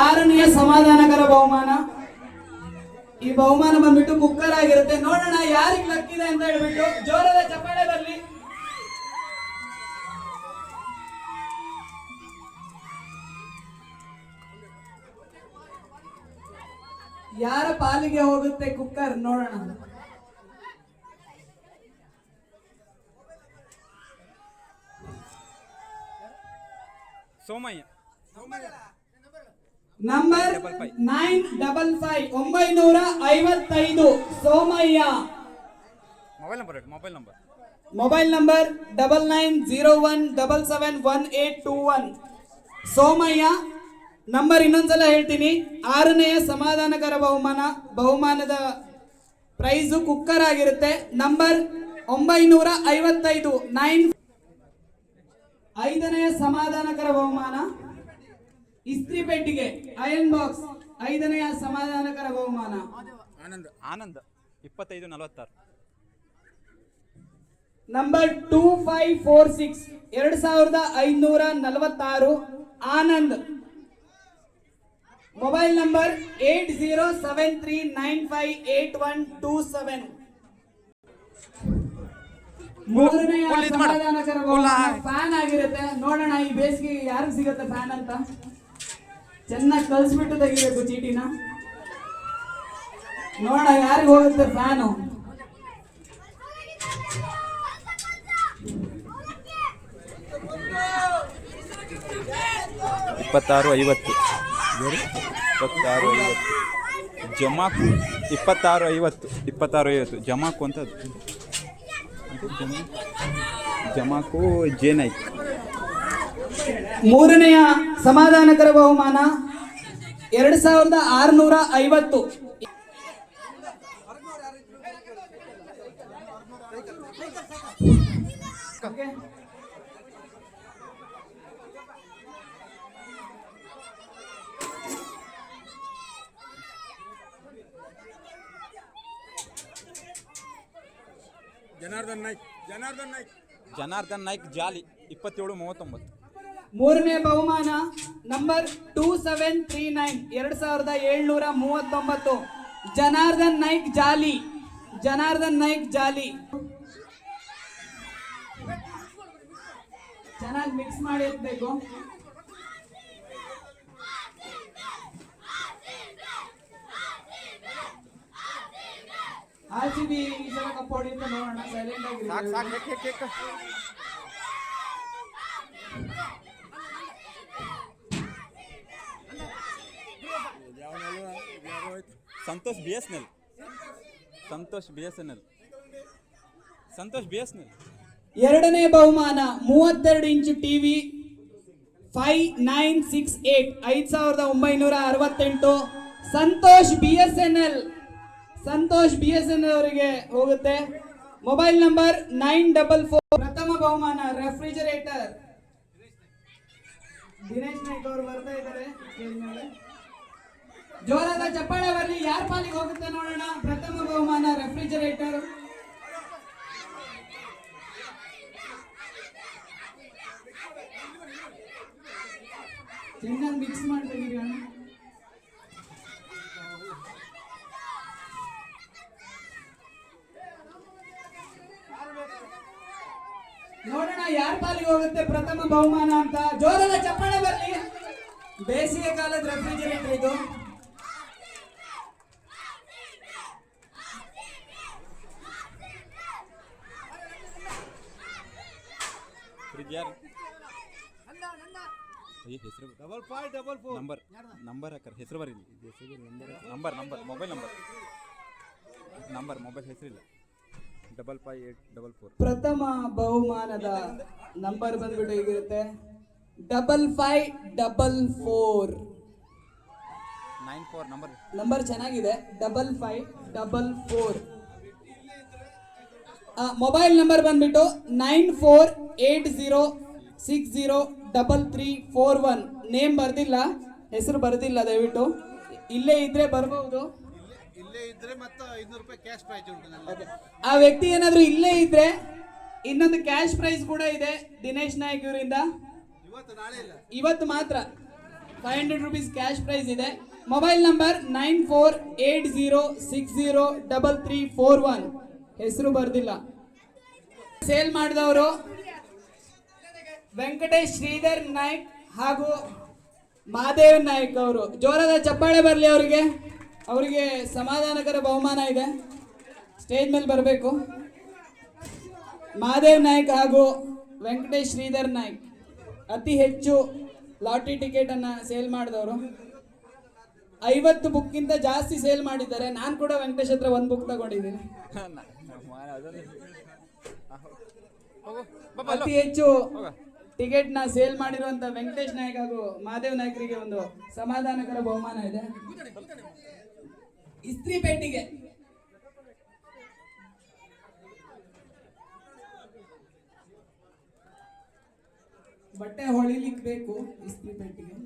6ನೇ ಸಮಾಧಾನಕರ ಬಹುಮಾನ. ಈ ಬಹುಮಾನ ಬಂದ್ಬಿಟ್ಟು ಕುಕ್ಕರ್ ಆಗಿರುತ್ತೆ. ನೋಡೋಣ ಯಾರಿಗೆ ಲಕ್ಕಿದೆ ಅಂತ ಹೇಳ್ಬಿಟ್ಟು ಜೋರಾದ ಚಪ್ಪಾಳೆ ಬರಲಿ. ಯಾರ ಪಾಲಿಗೆ ಹೋಗುತ್ತೆ ಕುಕ್ಕರ್ ನೋಡೋಣ. Somaiah number 955 955 Somaiah. Mobile number 9901771821 Somaiah. Number ಇನ್ನೊಂದ್ಸಲ ಹೇಳ್ತೀನಿ. 6ನೇ ಸಮಾಧಾನಕರ ಬಹುಮಾನದ ಪ್ರೈಸು ಕುಕ್ಕರ್ ಆಗಿರುತ್ತೆ. ನಂಬರ್ 955 5ನೇ ಸಮಾಧಾನಕರ ಬಹುಮಾನ ಇಸ್ತ್ರಿ ಪೆಟ್ಟಿಗೆ ಐರನ್ ಬಾಕ್ಸ್. 5ನೇ ಸಮಾಧಾನಕರ ಬಹುಮಾನ Anand 2546. Number 2546 2546 Anand. Mobile number 8073958127. 3ನೇ ಸಮಾಧಾನಕರ ಫ್ಯಾನ್ ಆಗಿರುತ್ತೆ. ನೋಡೋಣ ಈ ಬೇಸಿಗೆ ಯಾರಿಗೆ ಸಿಗುತ್ತೆ ಫ್ಯಾನ್ ಅಂತ. ಚೆನ್ನಾಗಿ ಕಲ್ಸ್ಬಿಟ್ಟು ತೆಗಿಬೇಕು ಚೀಟಿನ. ನೋಡ ಯಾರಿಗೆ ಹೋಗುತ್ತೆ ಫ್ಯಾನು. ಜಮಾಕು 2650 ಜಮಾಕು ಅಂತ ಜಮಾಕು ಜೇನೈಕ್. 3ನೇ ಸಮಾಧಾನಕರ ಬಹುಮಾನ 2650. ಜನಾರ್ದನ್ ನಾಯ್ಕ್ ಜಾಲಿ 2739. 3ನೇ ಬಹುಮಾನ ನಂಬರ್ 2739 2739 ಜನಾರ್ದನ್ ನಾಯ್ಕ್ ಜಾಲಿ. ಚೆನ್ನಾಗಿ ಮಿಕ್ಸ್ ಮಾಡಿ ಇರ್ಬೇಕು. RCB ಈ ಸಲ ಕಪ್ ಹೊಡೆಯುತ್ತೆ ನೋಡೋಣ. ಸೈಲೆಂಟ್ ಆಗಿ ಸಂತೋಷ್ BSNL. 2ನೇ ಬಹುಮಾನ 32 ಇಂಚು ಟಿವಿ 5968 5968 ಸಂತೋಷ್ BSNL ಅವರಿಗೆ ಹೋಗುತ್ತೆ. Mobile number 944. ಪ್ರಥಮ ಬಹುಮಾನ ರೆಫ್ರಿಜರೇಟರ್ ದಿನೇಶ್ ನಾಯ್ಕ್ ಅವರು ಬರ್ತಾ ಇದ್ದಾರೆ. ಜೋರಾದ ಚಪ್ಪಾಳೆ ಬರಲಿ. ಯಾರ ಪಾಲಿಗೆ ಹೋಗುತ್ತೆ ನೋಡೋಣ. ಪ್ರಥಮ ಬಹುಮಾನ ರೆಫ್ರಿಜರೇಟರ್. ಚೆನ್ನಾಗಿ ಮಿಕ್ಸ್ ಮಾಡ್ತಿದ್ದೀರಿ ಅಣ್ಣ. ನೋಡೋಣ ಯಾರ ಪಾಲಿಗೆ ಹೋಗುತ್ತೆ ಪ್ರಥಮ ಬಹುಮಾನ ಅಂತ. ಜೋರಾದ ಚಪ್ಪಾಳೆ ಬರಲಿ. ಬೇಸಿಗೆ ಕಾಲದ ರೆಫ್ರಿಜರೇಟರ್ ಇದು. ನಂಬರ್ ಹೆಸರು ಬರೀ. ಮೊಬೈಲ್ ಹೆಸರಿಲ್ಲ. 5584. ಪ್ರಥಮ ಬಹುಮಾನದ ನಂಬರ್ ಬಂದ್ಬಿಟ್ಟು ಹೇಗಿರುತ್ತೆ 5544 94 ನಂಬರ್ ಚೆನ್ನಾಗಿದೆ. 5544. ಮೊಬೈಲ್ ನಂಬರ್ ಬಂದ್ಬಿಟ್ಟು 9480603341. ನೇಮ್ ಬರ್ದಿಲ್ಲ, ಹೆಸರು ಬರ್ದಿಲ್ಲ. ದಯವಿಟ್ಟು ಇಲ್ಲೇ ಇದ್ರೆ ಬರ್ಬಹುದು. ಆ ವ್ಯಕ್ತಿ ಏನಾದ್ರೂ ಇಲ್ಲೇ ಇದ್ರೆ ಇನ್ನೊಂದು ಕ್ಯಾಶ್ ಪ್ರೈಸ್ ಕೂಡ ಇದೆ ದಿನೇಶ್ ನಾಯ್ಕ್ ಇವರಿಂದ. ಇವತ್ತು ಮಾತ್ರ 500 rupees ಕ್ಯಾಶ್ ಪ್ರೈಸ್ ಇದೆ. Mobile number 9480603341. ಹೆಸರು ಬರ್ದಿಲ್ಲ. ಸೇಲ್ ಮಾಡಿದವರು ವೆಂಕಟೇಶ್ ಶ್ರೀಧರ್ ನಾಯ್ಕ್ ಹಾಗೂ ಮಹಾದೇವ್ ನಾಯ್ಕ್ ಅವರು. ಜೋರಾದ ಚಪ್ಪಾಳೆ ಬರಲಿ ಅವರಿಗೆ. ಅವರಿಗೆ ಸಮಾಧಾನಕರ ಬಹುಮಾನ ಇದೆ. ಸ್ಟೇಜ್ ಮೇಲೆ ಬರಬೇಕು. ಮಹಾದೇವ್ ನಾಯ್ಕ್ ಹಾಗೂ ವೆಂಕಟೇಶ್ ಶ್ರೀಧರ್ ನಾಯ್ಕ್ ಅತಿ ಹೆಚ್ಚು ಲಾಟರಿ ಟಿಕೆಟ್ ಅನ್ನ ಸೇಲ್ ಮಾಡಿದವರು. 50 ಬುಕ್ಕಿಂತ ಜಾಸ್ತಿ ಸೇಲ್ ಮಾಡಿದ್ದಾರೆ. ನಾನು ಕೂಡ ವೆಂಕಟೇಶ್ ಹತ್ರ 1 ಬುಕ್ ತಗೊಂಡಿದ್ದೀನಿ. ಅತಿ ಹೆಚ್ಚು ಟಿಕೆಟ್ ನ ಸೇಲ್ ಮಾಡಿರುವಂತ ವೆಂಕಟೇಶ್ ನಾಯ್ಕ್ ಹಾಗೂ ಮಹಾದೇವ್ ನಾಯ್ಕರಿಗೆ ಒಂದು ಸಮಾಧಾನಕರ ಬಹುಮಾನ ಇದೆ. ಇಸ್ತ್ರಿ ಪೆಟ್ಟಿಗೆ ಬಟ್ಟೆ ಹೊಳಿಲಿಕ್ಕೆ ಬೇಕು. ಇಸ್ತ್ರಿ ಪೆಟ್ಟಿಗೆ